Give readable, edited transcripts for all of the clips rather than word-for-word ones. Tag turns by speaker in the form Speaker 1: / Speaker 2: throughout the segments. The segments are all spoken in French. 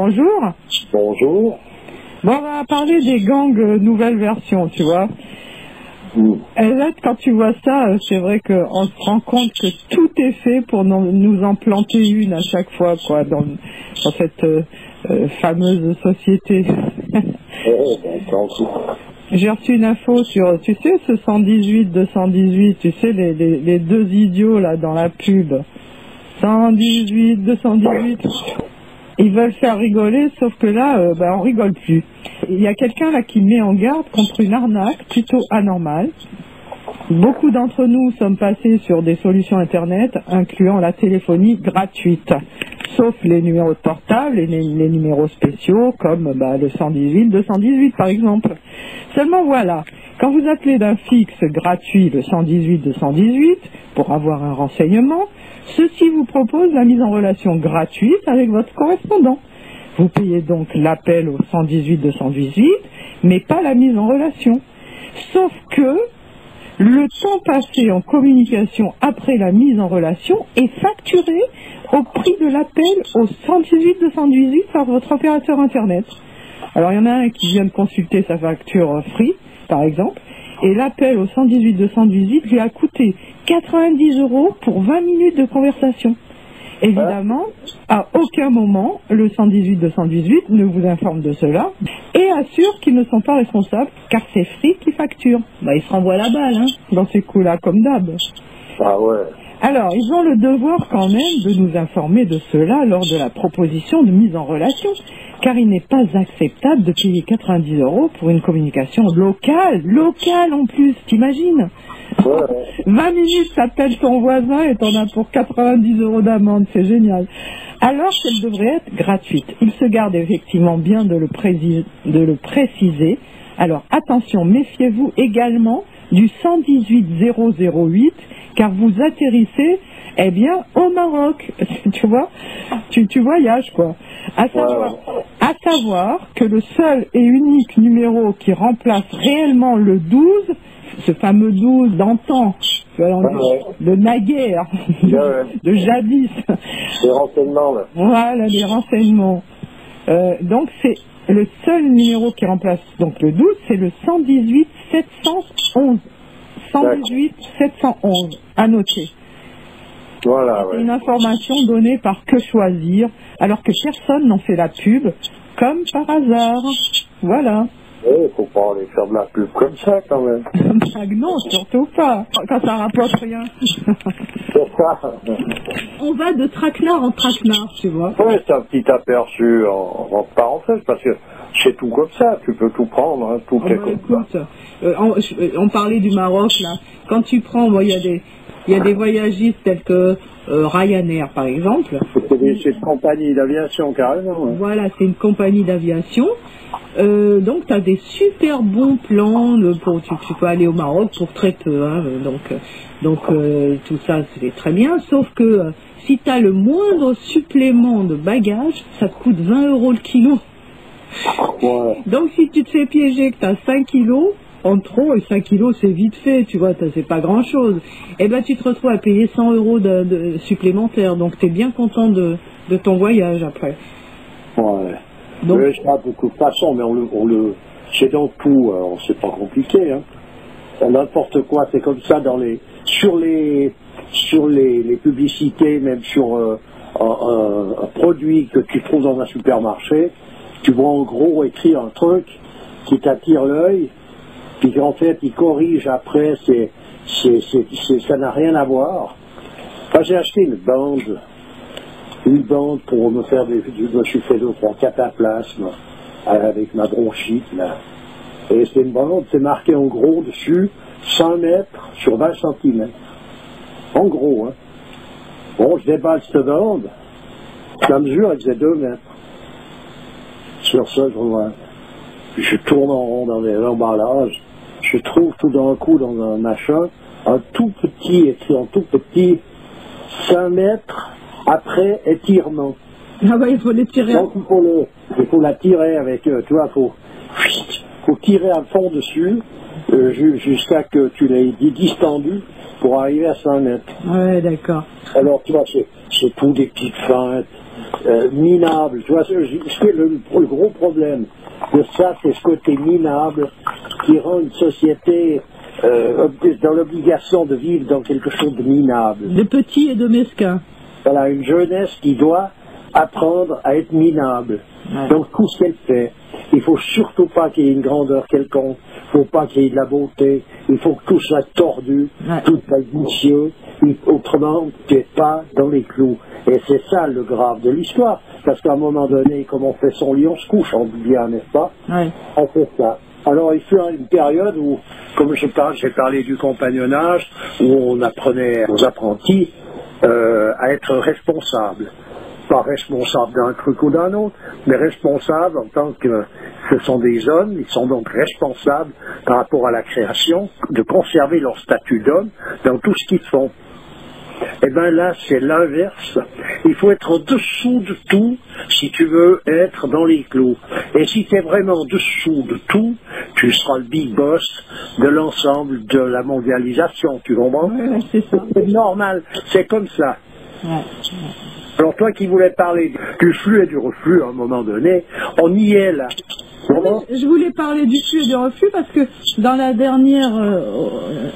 Speaker 1: bonjour.
Speaker 2: Bonjour.
Speaker 1: Bon, on va parler des gangs nouvelle version, tu vois. Et là, quand tu vois ça, c'est vrai qu'on se rend compte que tout est fait pour nous en planter une à chaque fois, quoi, dans cette fameuse société. J'ai reçu une info sur, tu sais, ce 118, 218, tu sais, les deux idiots là dans la pub. 118, 218. Ils veulent faire rigoler, sauf que là, on rigole plus. Il y a quelqu'un là qui met en garde contre une arnaque plutôt anormale. Beaucoup d'entre nous sommes passés sur des solutions internet, incluant la téléphonie gratuite, sauf les numéros de portable et les numéros spéciaux, comme le 118, 218 par exemple. Seulement voilà, quand vous appelez d'un fixe gratuit le 118, 218, pour avoir un renseignement, ceci vous propose la mise en relation gratuite avec votre correspondant. Vous payez donc l'appel au 118-218, mais pas la mise en relation. Sauf que le temps passé en communication après la mise en relation est facturé au prix de l'appel au 118-218 par votre opérateur Internet. Alors il y en a un qui vient de consulter sa facture Free, par exemple, et l'appel au 118-218 lui a coûté 90 € pour 20 minutes de conversation. Évidemment, à aucun moment, le 118-218 ne vous informe de cela et assure qu'ils ne sont pas responsables, car c'est Free qui facture. Ils se renvoient la balle, dans ces coups-là, comme d'hab.
Speaker 2: Ah ouais.
Speaker 1: Alors, ils ont le devoir quand même de nous informer de cela lors de la proposition de mise en relation, car il n'est pas acceptable de payer 90 € pour une communication locale en plus, t'imagines? 20 minutes, t'appelles ton voisin et t'en as pour 90 € d'amende, c'est génial. Alors qu'elle devrait être gratuite. Il se garde effectivement bien de le préciser. Alors attention, méfiez-vous également du 118-008, car vous atterrissez, au Maroc. Tu vois, tu voyages, quoi. À savoir que le seul et unique numéro qui remplace réellement le 12, ce fameux 12 d'antan, de naguère, de jadis.
Speaker 2: Les renseignements, là.
Speaker 1: Voilà, les renseignements. Donc c'est le seul numéro qui remplace donc le 12, c'est le 118-711. 118-711, à noter.
Speaker 2: Voilà,
Speaker 1: C'est une information donnée par Que Choisir, alors que personne n'en fait la pub, comme par hasard. Voilà.
Speaker 2: Il faut pas aller faire de la pub comme ça, quand même.
Speaker 1: Non, surtout pas, quand ça rapporte rien.
Speaker 2: C'est ça.
Speaker 1: On va de traquenard en traquenard, tu vois.
Speaker 2: Oui, c'est un petit aperçu en parenthèse, parce que c'est tout comme ça, tu peux tout prendre, tout est comme ça.
Speaker 1: On parlait du Maroc, là. Quand tu prends, il y a des voyagistes tels que Ryanair, par exemple.
Speaker 2: C'est une compagnie d'aviation, carrément. Ouais.
Speaker 1: Voilà, c'est une compagnie d'aviation. Donc, tu as des super bons plans. Tu peux aller au Maroc pour très peu. Donc tout ça, c'est très bien. Sauf que si tu as le moindre supplément de bagages, ça te coûte 20 € le kilo.
Speaker 2: Ouais.
Speaker 1: Donc, si tu te fais piéger que tu as 5 kilos, en trop, et 5 kilos c'est vite fait, tu vois, c'est pas grand chose, tu te retrouves à payer 100 € de supplémentaires, donc tu es bien content de ton voyage après.
Speaker 2: Ouais.
Speaker 1: Donc,
Speaker 2: de toute façon, mais c'est dans tout, c'est pas compliqué, n'importe quoi, c'est comme ça sur les publicités, même sur un produit que tu trouves dans un supermarché, tu vois en gros écrit un truc qui t'attire l'œil, puis qu'en fait il corrige après, ça n'a rien à voir. Enfin, j'ai acheté une bande pour me faire je me suis fait 2-3 cataplasmes avec ma bronchite là. Et c'est une bande, c'est marqué en gros dessus 100 mètres sur 20 cm. En gros, Bon, je déballe cette bande, la mesure elle faisait 2 mètres. Sur ça, je tourne en rond dans l'emballage, je trouve tout d'un coup dans un machin, un tout petit, écrit en tout petit, 5 mètres après étirement.
Speaker 1: Ah il faut l'étirer.
Speaker 2: Donc il faut la tirer avec, tu vois, faut tirer à fond dessus jusqu'à que tu l'aies distendu pour arriver à 100 mètres.
Speaker 1: Ouais, d'accord.
Speaker 2: Alors, tu vois, c'est tout des petites feintes minables. Tu vois, le gros problème de ça, c'est ce côté minable qui rend une société dans l'obligation de vivre dans quelque chose de minable.
Speaker 1: De petit et de mesquin.
Speaker 2: Voilà, une jeunesse qui doit apprendre à être minable.
Speaker 1: Ouais.
Speaker 2: Donc tout ce qu'elle fait, il ne faut surtout pas qu'il y ait une grandeur quelconque, il ne faut pas qu'il y ait de la beauté, il faut que tout soit tordu,
Speaker 1: Ouais.
Speaker 2: tout soit vicieux, autrement tu n'es pas dans les clous. Et c'est ça le grave de l'histoire, parce qu'à un moment donné, comme on fait son lit, on se couche, on dit bien, n'est-ce pas?
Speaker 1: Ouais.
Speaker 2: On fait ça. Alors il fut une période où, comme j'ai parlé du compagnonnage, où on apprenait aux apprentis à être responsables. Pas responsables d'un truc ou d'un autre, mais responsables en tant que ce sont des hommes, ils sont donc responsables par rapport à la création, de conserver leur statut d'homme dans tout ce qu'ils font. Eh bien là, c'est l'inverse. Il faut être en dessous de tout si tu veux être dans les clous. Et si tu es vraiment en dessous de tout, tu seras le big boss de l'ensemble de la mondialisation, tu comprends?
Speaker 1: Ouais, c'est ça.
Speaker 2: C'est normal, c'est comme ça.
Speaker 1: Ouais.
Speaker 2: Alors toi qui voulais parler du flux et du reflux à un moment donné, on y est là. Comment?
Speaker 1: Je voulais parler du flux et du reflux parce que dans la dernière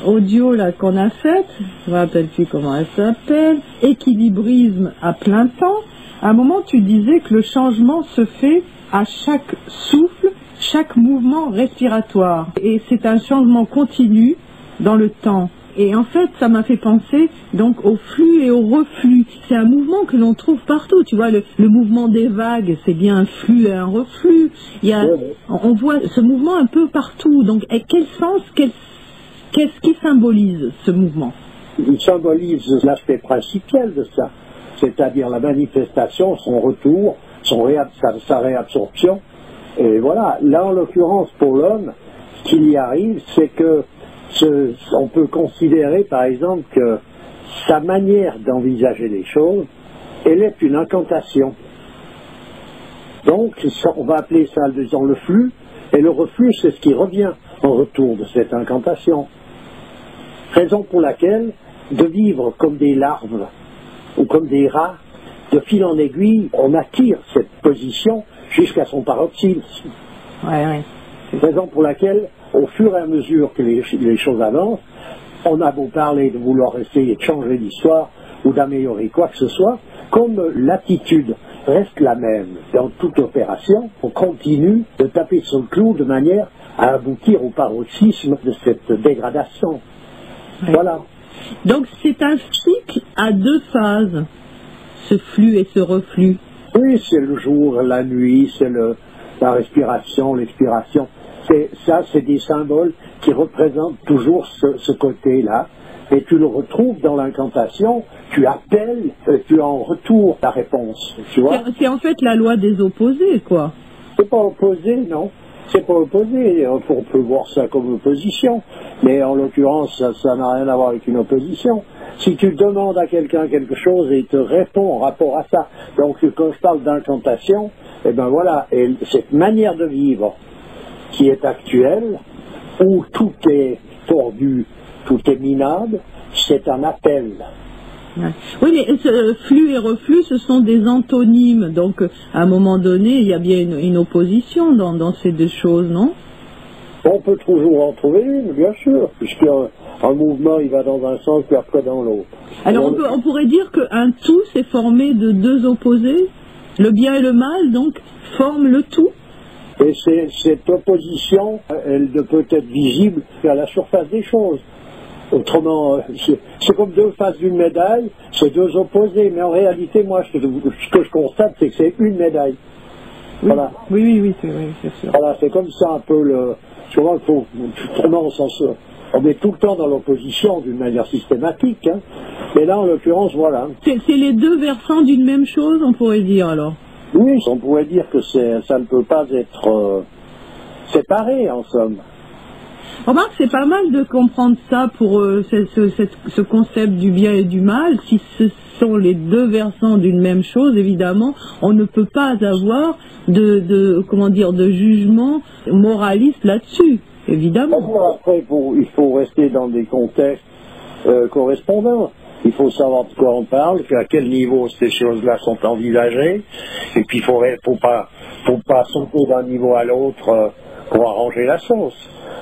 Speaker 1: audio là qu'on a faite, je ne me rappelle plus comment elle s'appelle, équilibrisme à plein temps, à un moment tu disais que le changement se fait à chaque souffle, chaque mouvement respiratoire. Et c'est un changement continu dans le temps. Et en fait, ça m'a fait penser donc au flux et au reflux. C'est un mouvement que l'on trouve partout. Tu vois, le mouvement des vagues, c'est bien un flux et un reflux. On voit ce mouvement un peu partout. Donc, à quel sens, qu'est-ce qui symbolise ce mouvement?
Speaker 2: Il symbolise l'aspect principal de ça, c'est-à-dire la manifestation, son retour, sa réabsorption. Et voilà, là en l'occurrence pour l'homme, ce qu'il y arrive, c'est que on peut considérer par exemple que sa manière d'envisager les choses, elle est une incantation. Donc on va appeler ça disons, le flux, et le reflux c'est ce qui revient en retour de cette incantation. Raison pour laquelle de vivre comme des larves ou comme des rats, de fil en aiguille, on attire cette position jusqu'à son paroxysme.
Speaker 1: Ouais.
Speaker 2: Raison pour laquelle, au fur et à mesure que les choses avancent, on a beau parler de vouloir essayer de changer l'histoire ou d'améliorer quoi que ce soit, comme l'attitude reste la même dans toute opération, on continue de taper sur le clou de manière à aboutir au paroxysme de cette dégradation.
Speaker 1: Ouais.
Speaker 2: Voilà.
Speaker 1: Donc c'est un cycle à deux phases, ce flux et ce reflux.
Speaker 2: Oui, c'est le jour, la nuit, c'est la respiration, l'expiration. C'est des symboles qui représentent toujours ce côté-là. Et tu le retrouves dans l'incantation, tu appelles, tu as en retour la réponse. Tu vois?
Speaker 1: C'est en fait la loi des opposés, quoi.
Speaker 2: C'est pas opposé, non. C'est pas opposé. On peut voir ça comme opposition. Mais en l'occurrence, ça n'a rien à voir avec une opposition. Si tu demandes à quelqu'un quelque chose et il te répond en rapport à ça. Donc quand je parle d'incantation, eh ben voilà, et cette manière de vivre qui est actuelle, où tout est tordu, tout est minable, c'est un appel.
Speaker 1: Ouais. Oui, mais flux et reflux, ce sont des antonymes. Donc, à un moment donné, il y a bien une opposition dans ces deux choses, non?
Speaker 2: On peut toujours en trouver une, bien sûr, puisqu'un mouvement, il va dans un sens, puis après dans l'autre.
Speaker 1: Alors, on pourrait dire qu'un tout, c'est formé de deux opposés. Le bien et le mal, donc, forment le tout.
Speaker 2: Et cette opposition, elle ne peut être visible qu'à la surface des choses. Autrement, c'est comme deux faces d'une médaille, c'est deux opposés, mais en réalité, moi, ce que je constate, c'est que c'est une médaille.
Speaker 1: Oui.
Speaker 2: Voilà.
Speaker 1: Oui, c'est sûr.
Speaker 2: Voilà, c'est comme ça un peu souvent, on est tout le temps dans l'opposition d'une manière systématique, hein. Mais là, en l'occurrence, voilà.
Speaker 1: C'est les deux versants d'une même chose, on pourrait dire, alors.
Speaker 2: Oui, on pourrait dire que ça ne peut pas être séparé, en somme.
Speaker 1: Remarque, c'est pas mal de comprendre ça pour ce concept du bien et du mal. Si ce sont les deux versants d'une même chose, évidemment, on ne peut pas avoir de jugement moraliste là-dessus, évidemment.
Speaker 2: Après, il faut rester dans des contextes correspondants. Il faut savoir de quoi on parle, à quel niveau ces choses-là sont envisagées, et puis il faut pas sauter d'un niveau à l'autre pour arranger la sauce.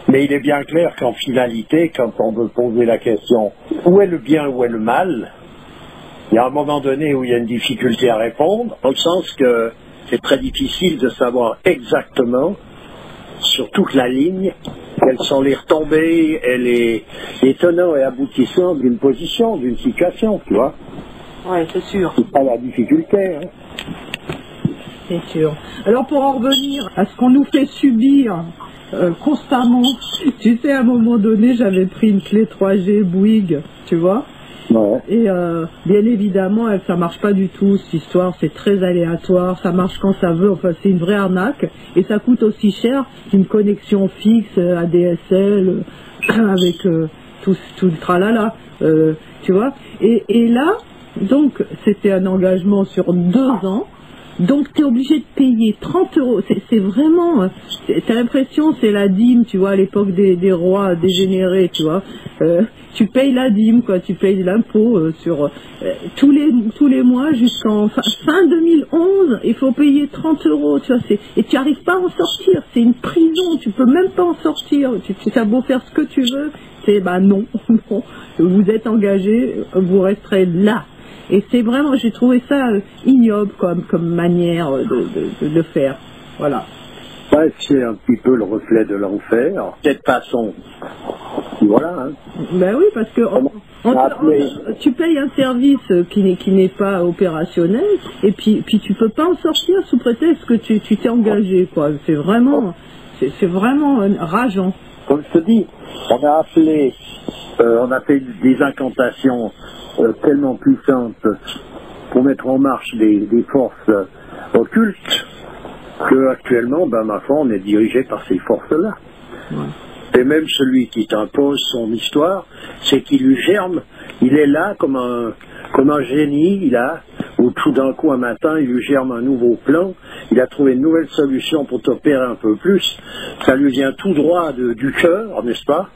Speaker 2: Mais il est bien clair qu'en finalité, quand on veut poser la question où est le bien, où est le mal, il y a un moment donné où il y a une difficulté à répondre, dans le sens que c'est très difficile de savoir exactement, sur toute la ligne, quelles sont les retombées et les tenants et aboutissants d'une position, d'une situation, tu vois.
Speaker 1: Oui, c'est sûr.
Speaker 2: C'est pas la difficulté, hein.
Speaker 1: C'est sûr. Alors pour en revenir à ce qu'on nous fait subir constamment, tu sais, à un moment donné, j'avais pris une clé 3G Bouygues, tu vois.
Speaker 2: Ouais.
Speaker 1: Et bien évidemment, ça marche pas du tout, cette histoire, c'est très aléatoire, ça marche quand ça veut, enfin c'est une vraie arnaque, et ça coûte aussi cher qu'une connexion fixe ADSL avec tout le tralala, tu vois. Et là, donc c'était un engagement sur 2 ans. Donc tu es obligé de payer 30 €. C'est vraiment, t'as l'impression c'est la dîme, tu vois, à l'époque des rois dégénérés, tu vois. Tu payes la dîme, quoi, tu payes l'impôt sur tous les mois jusqu'en fin 2011, il faut payer 30 €, tu vois. Et tu n'arrives pas à en sortir, c'est une prison, tu peux même pas en sortir. Tu as beau faire ce que tu veux, non, non, vous êtes engagé, vous resterez là. Et c'est vraiment, j'ai trouvé ça ignoble comme manière de faire. Voilà.
Speaker 2: Ouais, c'est un petit peu le reflet de l'enfer. Cette façon. Voilà. Hein.
Speaker 1: Ben oui, parce que tu payes un service qui n'est pas opérationnel, et puis tu peux pas en sortir sous prétexte que tu t'es engagé, quoi. C'est vraiment rageant.
Speaker 2: Comme je te dis, on a fait des incantations tellement puissantes pour mettre en marche des forces occultes que actuellement, ma foi, on est dirigé par ces forces-là. Ouais. Et même celui qui t'impose son histoire, c'est qu'il lui germe, il est là comme un génie, où tout d'un coup un matin il lui germe un nouveau plan, il a trouvé une nouvelle solution pour t'opérer un peu plus, ça lui vient tout droit du cœur, n'est-ce pas?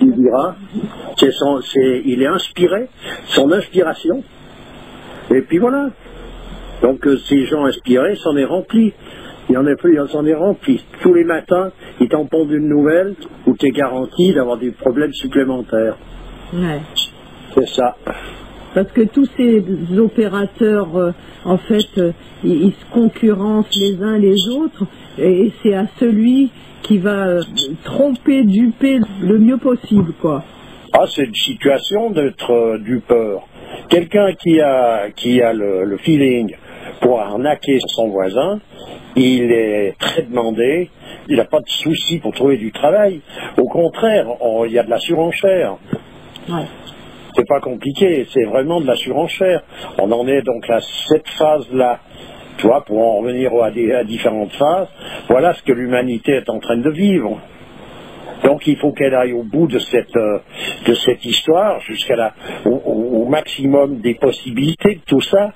Speaker 2: Il dira, il est inspiré, son inspiration, et puis voilà. Donc ces gens inspirés, s'en est rempli. Il y en a plus, il s'en est rempli. Tous les matins, ils t'en pondent une nouvelle où tu es garanti d'avoir des problèmes supplémentaires.
Speaker 1: Ouais.
Speaker 2: C'est ça.
Speaker 1: Parce que tous ces opérateurs, en fait, ils se concurrencent les uns les autres, et c'est à celui qui va tromper, duper le mieux possible, quoi.
Speaker 2: Ah, c'est une situation d'être dupeur. Quelqu'un qui a le feeling pour arnaquer son voisin, il est très demandé, il n'a pas de souci pour trouver du travail. Au contraire, il y a de la surenchère. Ouais. C'est pas compliqué, c'est vraiment de la surenchère. On en est donc à cette phase-là. Tu vois, pour en revenir à différentes phases, voilà ce que l'humanité est en train de vivre. Donc il faut qu'elle aille au bout de cette histoire, au maximum des possibilités de tout ça,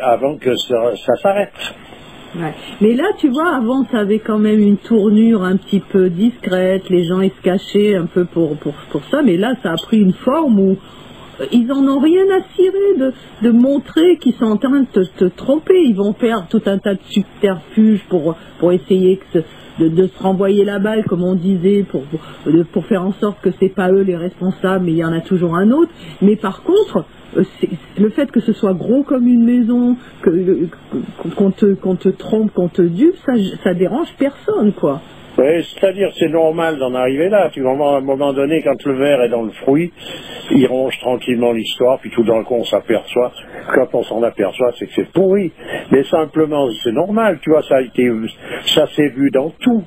Speaker 2: avant que ça s'arrête.
Speaker 1: Ouais. Mais là, tu vois, avant, ça avait quand même une tournure un petit peu discrète, les gens ils se cachaient un peu pour ça, mais là, ça a pris une forme où ils en ont rien à cirer de montrer qu'ils sont en train de te tromper. Ils vont faire tout un tas de subterfuges pour essayer de se renvoyer la balle, comme on disait, pour faire en sorte que c'est pas eux les responsables, mais il y en a toujours un autre. Mais par contre, le fait que ce soit gros comme une maison, qu'on te trompe, qu'on te dupe, ça dérange personne, quoi.
Speaker 2: Oui, c'est-à-dire c'est normal d'en arriver là. Tu vois, à un moment donné, quand le verre est dans le fruit, il ronge tranquillement l'histoire, puis tout d'un coup on s'aperçoit, quand on s'en aperçoit, c'est que c'est pourri. Mais simplement, c'est normal, tu vois, ça s'est vu dans tout.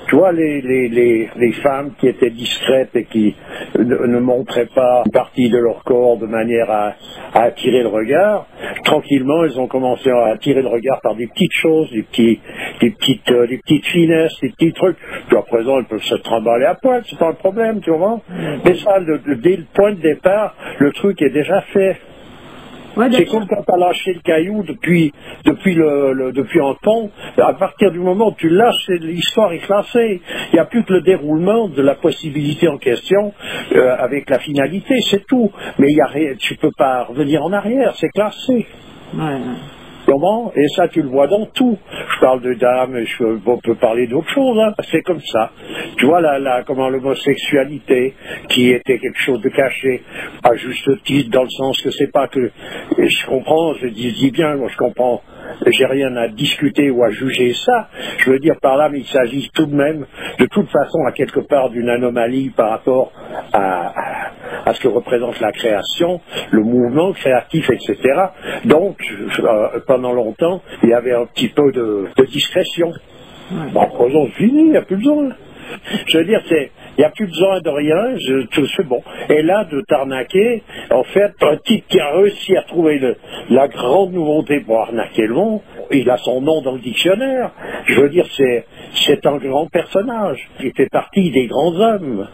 Speaker 2: Tu vois, les femmes qui étaient discrètes et qui ne montraient pas une partie de leur corps de manière à attirer le regard, tranquillement, elles ont commencé à attirer le regard par des petites choses, des petites finesses, des petits trucs. Puis à présent, elles peuvent se trimballer à poil, c'est pas un problème, tu vois. Mais ça, dès le point de départ, le truc est déjà fait.
Speaker 1: Ouais,
Speaker 2: c'est comme quand tu as lâché le caillou depuis un pont. À partir du moment où tu lâches, l'histoire est classée. Il n'y a plus que le déroulement de la possibilité en question avec la finalité, c'est tout. Mais tu ne peux pas revenir en arrière, c'est classé.
Speaker 1: Ouais.
Speaker 2: Comment? Et ça, tu le vois dans tout. Je parle de dames, on peut parler d'autres choses, hein. C'est comme ça. Tu vois, comment l'homosexualité, qui était quelque chose de caché, à juste titre, dans le sens que c'est pas que... Et je comprends, je dis bien, moi je comprends, j'ai rien à discuter ou à juger ça. Je veux dire par là, mais il s'agit tout de même, de toute façon, à quelque part d'une anomalie par rapport à ce que représente la création, le mouvement créatif, etc. Donc, pendant longtemps, il y avait un petit peu de discrétion. Bon, c'est fini, il n'y a plus besoin. Je veux dire, il n'y a plus besoin de rien, c'est bon. Et là, de t'arnaquer, en fait, un type qui a réussi à trouver la grande nouveauté pour arnaquer le monde, il a son nom dans le dictionnaire. Je veux dire, c'est un grand personnage. Il fait partie des grands hommes.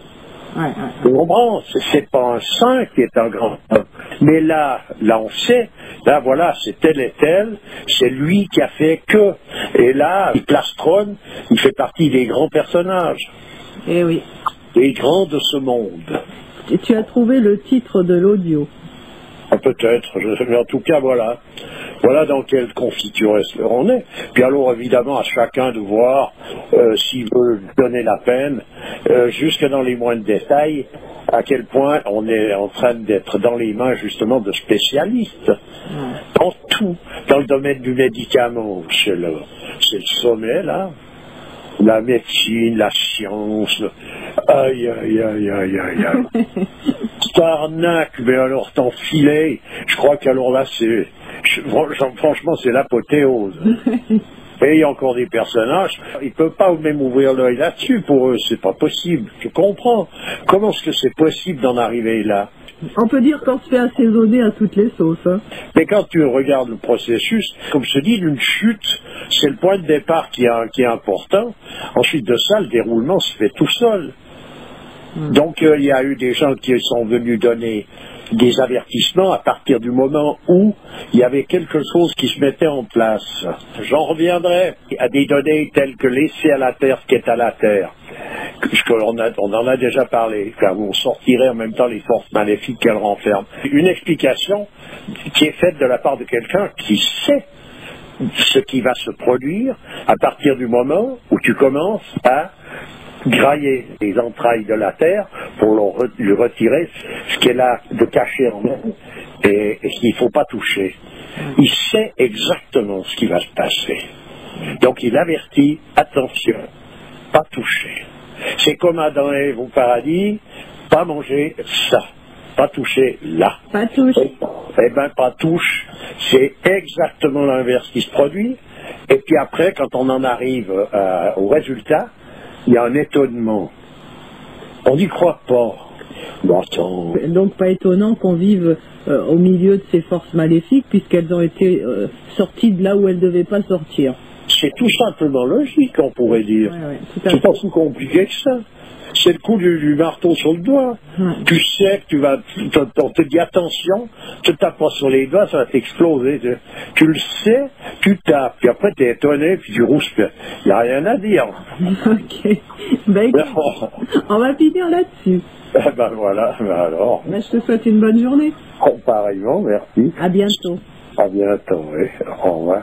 Speaker 2: Tu comprends? C'est pas un saint qui est un grand homme. Mais là on sait, là voilà, c'est tel et tel, c'est lui qui a fait que. Et là, Plastron, il fait partie des grands personnages.
Speaker 1: Eh oui.
Speaker 2: Les grands de ce monde.
Speaker 1: Et tu as trouvé le titre de l'audio?
Speaker 2: Peut-être, mais en tout cas, voilà. Voilà dans quelle confiture on est. Puis alors, évidemment, à chacun de voir, s'il veut donner la peine, jusque dans les moindres détails, à quel point on est en train d'être dans les mains, justement, de spécialistes. Dans tout. Dans le domaine du médicament, c'est le sommet, là. La médecine, la science, aïe, aïe, aïe, aïe, aïe, aïe. Arnaque, mais alors t'enfiler, je crois qu'alors là, franchement, c'est l'apothéose. Et il y a encore des personnages, ils ne peuvent pas même ouvrir l'œil là-dessus, pour eux, c'est pas possible. Je comprends. Comment est-ce que c'est possible d'en arriver là?
Speaker 1: On peut dire qu'on se fait assaisonner à toutes les sauces. Hein.
Speaker 2: Mais quand tu regardes le processus, comme je te dis, d'une chute, c'est le point de départ qui est important. Ensuite de ça, le déroulement se fait tout seul. Donc il y a eu des gens qui sont venus donner des avertissements à partir du moment où il y avait quelque chose qui se mettait en place. J'en reviendrai à des données telles que laisser à la Terre ce qui est à la Terre. On en a déjà parlé, car on sortirait en même temps les forces maléfiques qu'elle renferme. Une explication qui est faite de la part de quelqu'un qui sait ce qui va se produire à partir du moment où tu commences à grailler les entrailles de la terre pour lui retirer ce qu'elle a de caché en elle et ce qu'il ne faut pas toucher. Il sait exactement ce qui va se passer. Donc il avertit, attention, pas toucher. C'est comme Adam et Ève au paradis, pas manger ça, pas toucher là.
Speaker 1: Pas touche.
Speaker 2: Eh bien, pas touche, c'est exactement l'inverse qui se produit. Et puis après, quand on en arrive au résultat, il y a un étonnement. On n'y croit pas.
Speaker 1: Donc pas étonnant qu'on vive au milieu de ces forces maléfiques puisqu'elles ont été sorties de là où elles ne devaient pas sortir.
Speaker 2: C'est tout simplement logique, on pourrait dire.
Speaker 1: Ouais,
Speaker 2: c'est pas si compliqué que ça. C'est le coup du marteau sur le doigt. Tu sais que on te dit attention, tu tapes pas sur les doigts, ça va t'exploser. Tu le sais, tu tapes, puis après tu es étonné, puis tu rouspes. Il n'y a rien à dire.
Speaker 1: Ok. Ben, écoute, on va finir là-dessus.
Speaker 2: Ben voilà, ben alors.
Speaker 1: Ben, je te souhaite une bonne journée.
Speaker 2: Pareillement, merci.
Speaker 1: À bientôt.
Speaker 2: À bientôt, oui. Au revoir.